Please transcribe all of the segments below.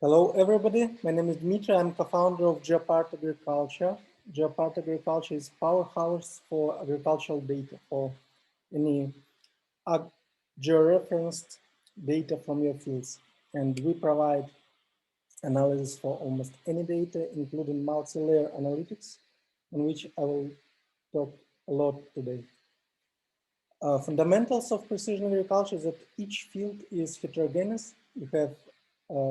Hello, everybody. My name is Dmitry. I'm co-founder of GeoPard Agriculture. GeoPard Agriculture is powerhouse for agricultural data for any georeferenced data from your fields. And we provide analysis for almost any data, including multi-layer analytics, on which I will talk a lot today. Fundamentals of precision agriculture is that each field is heterogeneous. You have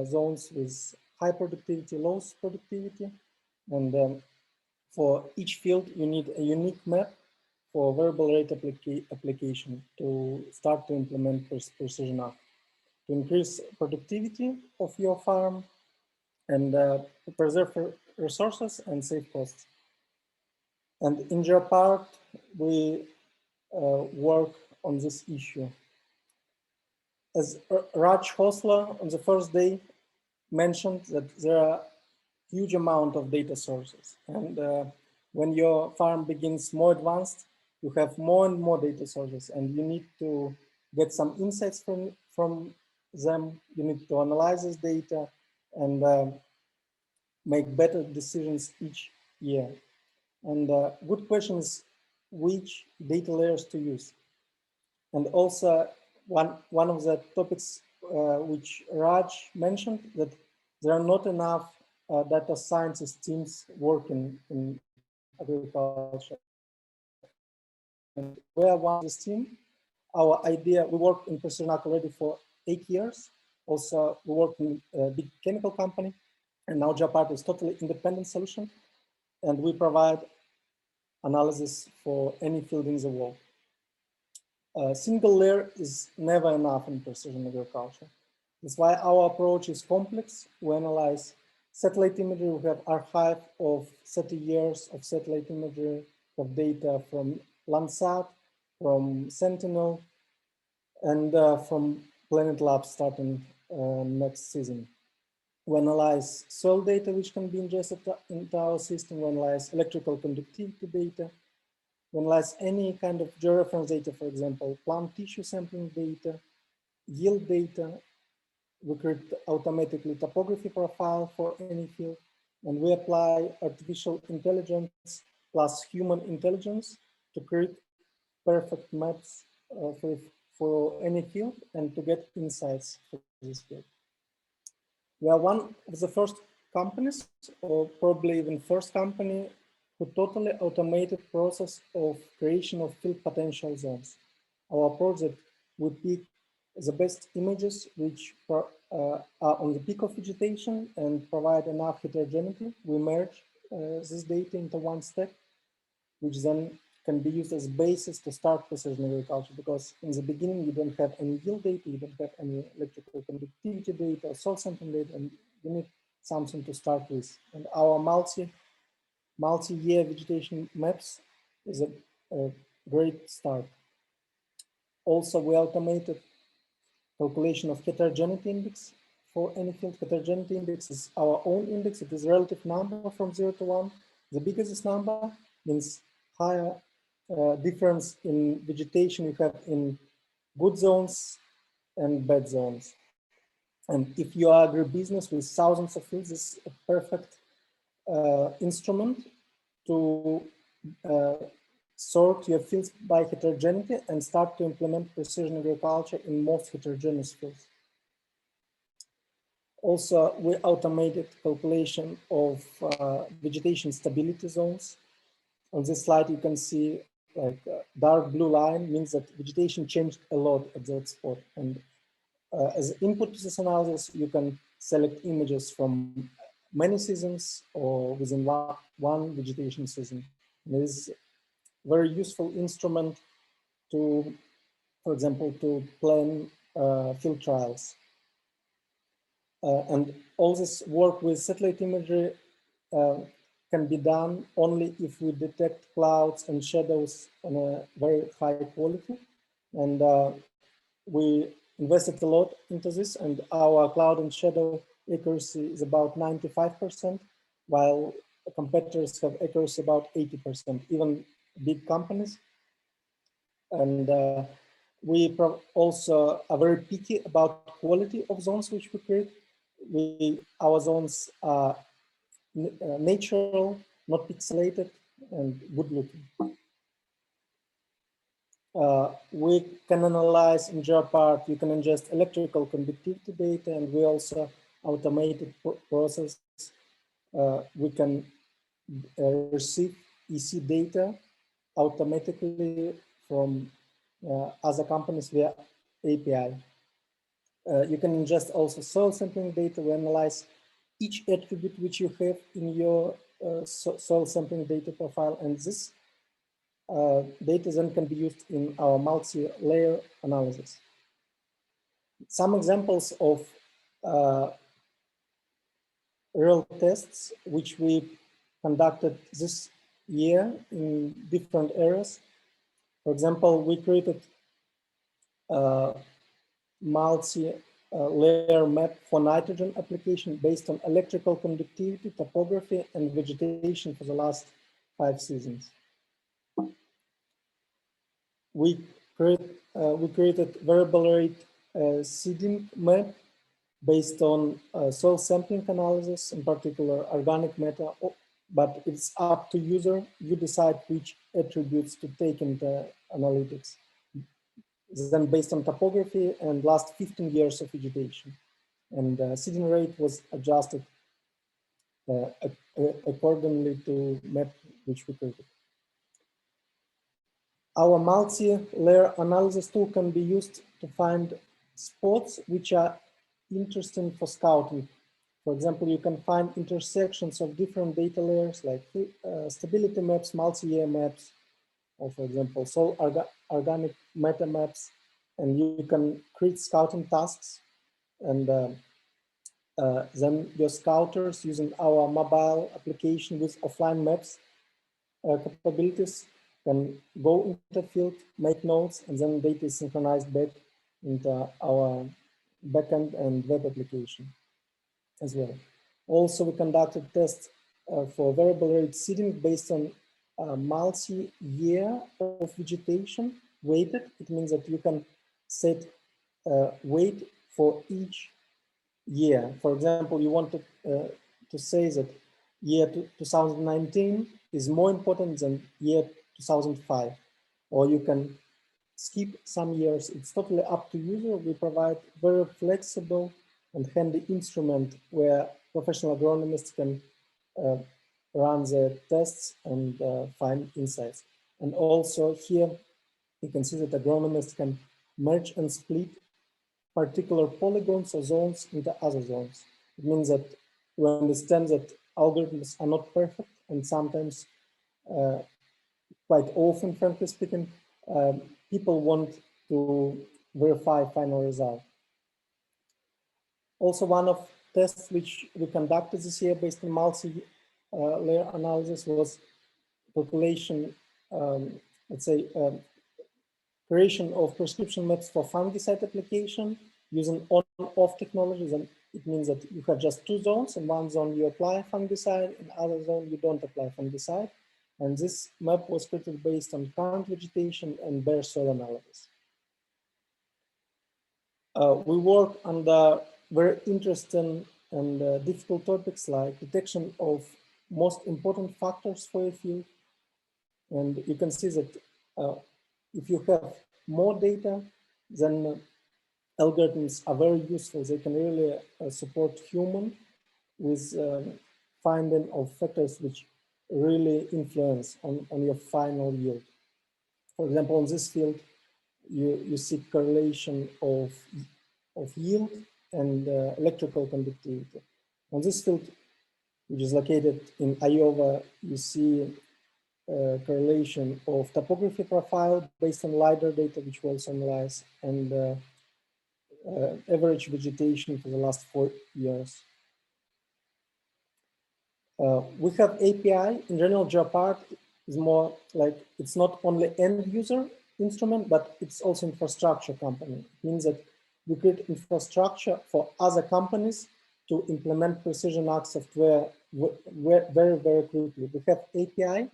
zones with high productivity, low productivity, and for each field you need a unique map for variable rate application to start to implement precision ag, to increase productivity of your farm and to preserve resources and save costs. And in Geopart, we work on this issue. As Raj Khosla on the first day mentioned that there are huge amount of data sources, and when your farm begins more advanced, you have more and more data sources, and you need to get some insights from them. You need to analyze this data and make better decisions each year. And good question is which data layers to use. And also one of the topics which Raj mentioned, that there are not enough data scientist teams working in agriculture. And we are one of this team. Our idea, we work in precision ag already for 8 years. Also, we work in a big chemical company, and now Geopart is totally independent solution, and we provide analysis for any field in the world. A single layer is never enough in precision agriculture. That's why our approach is complex. We analyze satellite imagery. We have archive of 30 years of satellite imagery of data from Landsat, from Sentinel, and from Planet Labs starting next season. We analyze soil data, which can be ingested into our system. We analyze electrical conductivity data. We analyze any kind of georeference data, for example, plant tissue sampling data, yield data. We create automatically topography profile for any field, and we apply artificial intelligence plus human intelligence to create perfect maps for any field and to get insights for this field. We are one of the first companies, or probably even first company, who totally automated process of creation of field potential zones. Our approach that we pick the best images which are on the peak of vegetation and provide enough heterogeneity. We merge this data into one stack, which then can be used as basis to start precision agriculture, because in the beginning you don't have any yield data, you don't have any electrical conductivity data or soil sampling data, and you need something to start with. And our multi-year vegetation maps is a great start. Also, we automated calculation of heterogeneity index for any field. Heterogeneity index is our own index. It is a relative number from 0 to 1. The bigger this number means higher difference in vegetation you have in good zones and bad zones. And if you are agribusiness with thousands of fields, it's a perfect instrument to sort your fields by heterogeneity and start to implement precision agriculture in most heterogeneous fields. Also, we automated calculation of vegetation stability zones. On this slide, you can see like dark blue line means that vegetation changed a lot at that spot. And as input to this analysis, you can select images from many seasons or within one vegetation season. And it is a very useful instrument to, for example, to plan field trials. And all this work with satellite imagery can be done only if we detect clouds and shadows on a very high quality. And we invested a lot into this, and our cloud and shadow accuracy is about 95%, while competitors have accuracy about 80%, even big companies. And we also are very picky about quality of zones which we create. our zones are natural, not pixelated, and good looking. We can analyze in GeoPart, you can ingest electrical conductivity data, and we also automated process. We can receive EC data automatically from other companies via API. You can ingest also soil sampling data. We analyze each attribute which you have in your soil sampling data profile, and this data then can be used in our multi-layer analysis. Some examples of real tests which we conducted this year in different areas. For example, we created a multi-layer map for nitrogen application based on electrical conductivity, topography, and vegetation for the last 5 seasons. We created variable rate seeding map based on soil sampling analysis, in particular organic matter, but it's up to user. You decide which attributes to take into analytics. Then based on topography and last 15 years of vegetation. And seeding rate was adjusted accordingly to map which we created. Our multi-layer analysis tool can be used to find spots which are interesting for scouting. For example, you can find intersections of different data layers like stability maps, multi-year maps, or for example, soil organic matter maps, and you can create scouting tasks. And then your scouters using our mobile application with offline maps capabilities can go into the field, make notes, and then data is synchronized back into our backend and web application as well. Also, we conducted tests for variable rate seeding based on multi-year of vegetation weighted. It means that you can set weight for each year. For example, you wanted to say that year 2019 is more important than year 2005, or you can skip some years. It's totally up to user. We provide very flexible and handy instrument where professional agronomists can run the tests and find insights. And also here, you can see that agronomists can merge and split particular polygons or zones into other zones. It means that we understand that algorithms are not perfect, and sometimes, quite often, frankly speaking, people want to verify final result. Also, one of tests which we conducted this year based on multi-layer analysis was population, let's say, creation of prescription maps for fungicide application using on-off technologies. And it means that you have just 2 zones. In one zone you apply fungicide, in other zone you don't apply fungicide. And this map was created based on current vegetation and bare soil analysis. We work on the very interesting and difficult topics like detection of most important factors for a field. And you can see that if you have more data, then algorithms are very useful. They can really support human with finding of factors which really influence on your final yield. For example, in this field, you see correlation of yield and electrical conductivity. On this field, which is located in Iowa, you see correlation of topography profile based on LiDAR data, which we also analyze, and average vegetation for the last 4 years. We have API. In general, Geopart is more like, it's not only end user instrument, but it's also infrastructure company. It means that we create infrastructure for other companies to implement precision ag software very, very quickly. We have API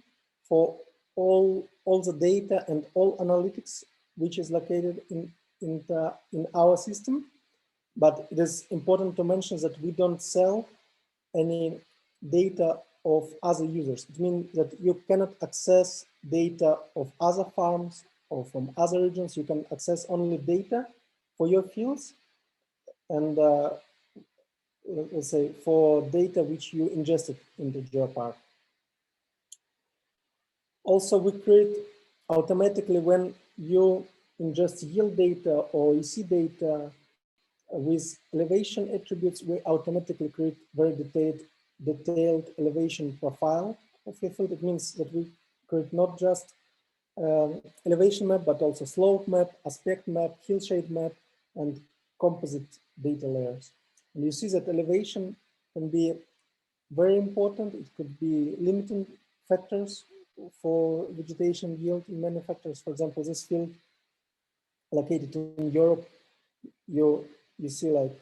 for all the data and all analytics, which is located in our system. but it is important to mention that we don't sell any data of other users. It means that you cannot access data of other farms or from other regions. You can access only data for your fields and let's say for data which you ingested into GeoPart. Also, we create automatically when you ingest yield data or EC data with elevation attributes, we automatically create very detailed elevation profile of your field. It means that we create not just elevation map, but also slope map, aspect map, hillshade map, and composite data layers. And you see that elevation can be very important. It could be limiting factors for vegetation yield in many factors. For example, this field located in Europe, you see like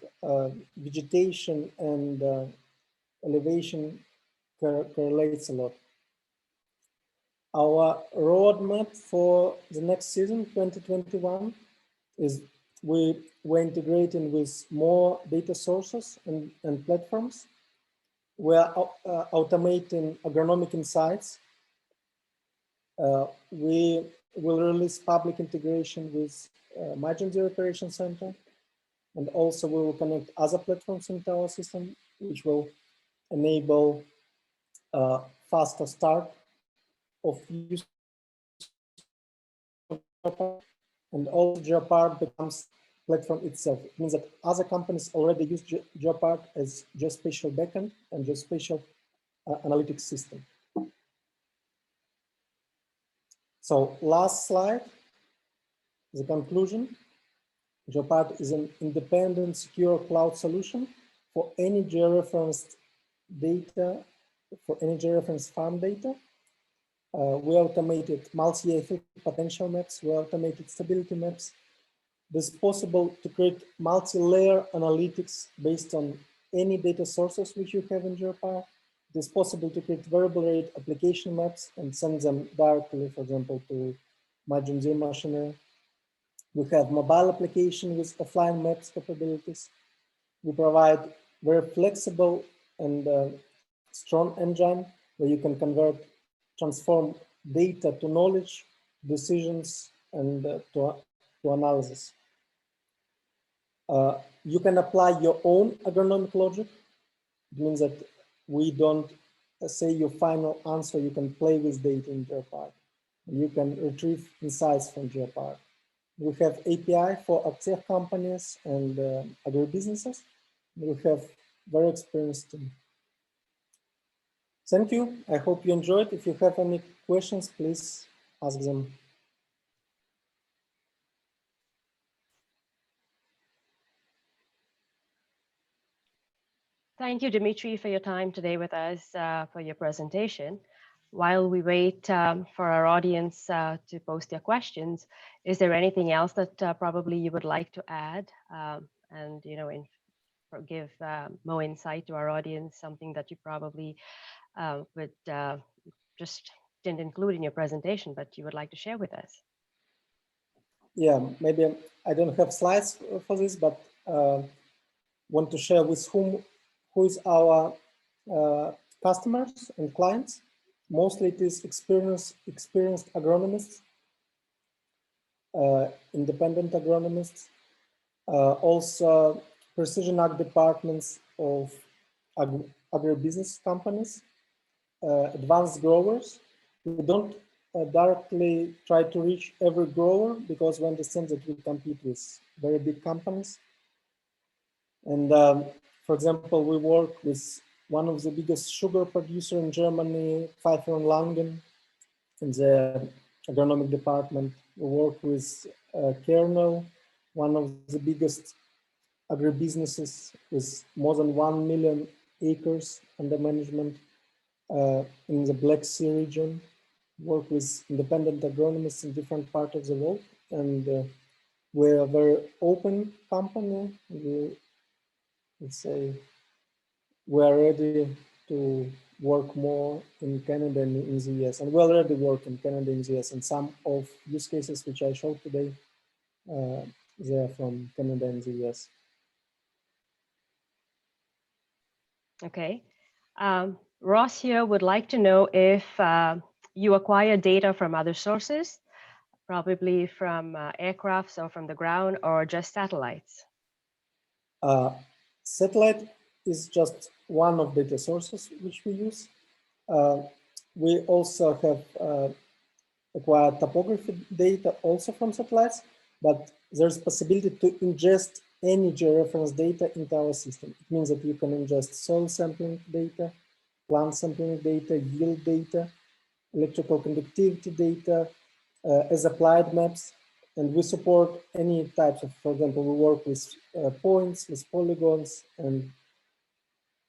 vegetation and elevation correlates a lot. Our roadmap for the next season, 2021, is we're integrating with more data sources and platforms. We're automating agronomic insights. We will release public integration with Margin Zero Operation Center. And also we will connect other platforms into our system, which will enable faster start of use of GeoPart. And also GeoPart becomes platform itself. It means that other companies already use GeoPart as geospatial backend and geospatial analytics system. So last slide, the conclusion. GeoPart is an independent, secure cloud solution for any georeferenced data, for any georeferenced farm data. We automated multi-year potential maps, we automated stability maps. It is possible to create multi-layer analytics based on any data sources which you have in GeoPart. It is possible to create variable rate application maps and send them directly, for example, to Margin Zero machinery. We have mobile application with offline maps capabilities. We provide very flexible and strong engine where you can transform data to knowledge, decisions, and to analysis. You can apply your own agronomic logic. It means that we don't say your final answer. You can play with data in GeoPart. You can retrieve insights from GeoPart. We have API for agtech companies and agribusinesses. We have very experienced team. Thank you. I hope you enjoyed. If you have any questions, please ask them. Thank you, Dmitry, for your time today with us, for your presentation. While we wait for our audience to post their questions, is there anything else that probably you would like to add and give more insight to our audience, something that you probably would just didn't include in your presentation, but you would like to share with us? Yeah, maybe I don't have slides for this, but want to share with who is our customers and clients. Mostly it is experienced agronomists, independent agronomists, also precision ag departments of agribusiness companies, advanced growers. We don't directly try to reach every grower because we understand that we compete with very big companies. And for example, we work with one of the biggest sugar producer in Germany, Pfeiffer and Langen, in the agronomic department. We work with Kernel, one of the biggest agribusinesses with more than 1 million acres under management in the Black Sea region. Work with independent agronomists in different parts of the world, and we're a very open company. Let's say we're ready to work more in Canada and in the US, and we already work in Canada and the US, and some of use cases which I showed today, they are from Canada and the US. Okay. Ross here would like to know if you acquire data from other sources, probably from aircrafts or from the ground or just satellites. Satellite is just one of data sources which we use. We also have acquired topography data also from satellites, but there's possibility to ingest any georeference data into our system. It means that you can ingest soil sampling data, plant sampling data, yield data, electrical conductivity data, as applied maps, and we support any types of, for example, we work with points, with polygons, and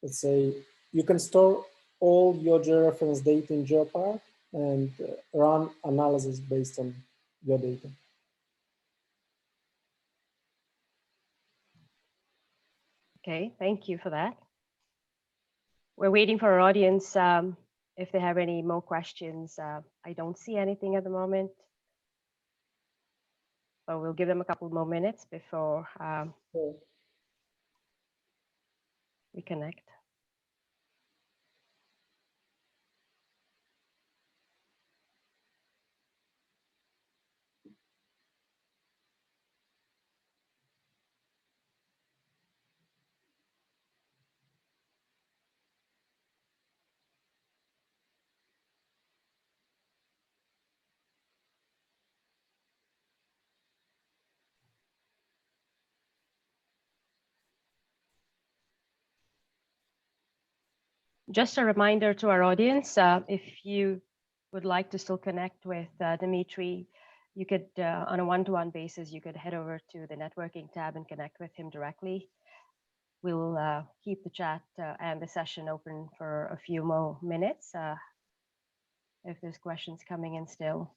let's say you can store all your georeference data in Geopart and run analysis based on your data. Okay, thank you for that. We're waiting for our audience if they have any more questions. I don't see anything at the moment, but we'll give them a couple more minutes before we connect. Just a reminder to our audience, if you would like to still connect with Dmitry, you could, on a one-to-one basis, you could head over to the networking tab and connect with him directly. We'll keep the chat and the session open for a few more minutes if there's questions coming in still.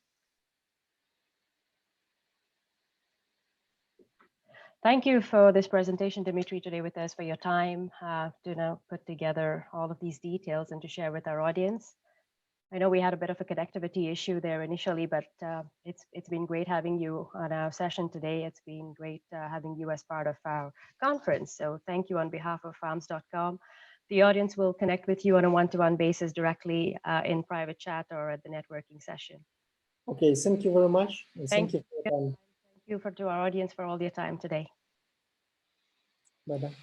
Thank you for this presentation, Dmitry, today with us, for your time to now put together all of these details and to share with our audience. I know we had a bit of a connectivity issue there initially, but it's been great having you on our session today. It's been great having you as part of our conference. So thank you on behalf of Farms.com. The audience will connect with you on a one-to-one basis directly in private chat or at the networking session. Okay, thank you very much. And thank you for your time. Thank you to our audience for all your time today. Bye-bye.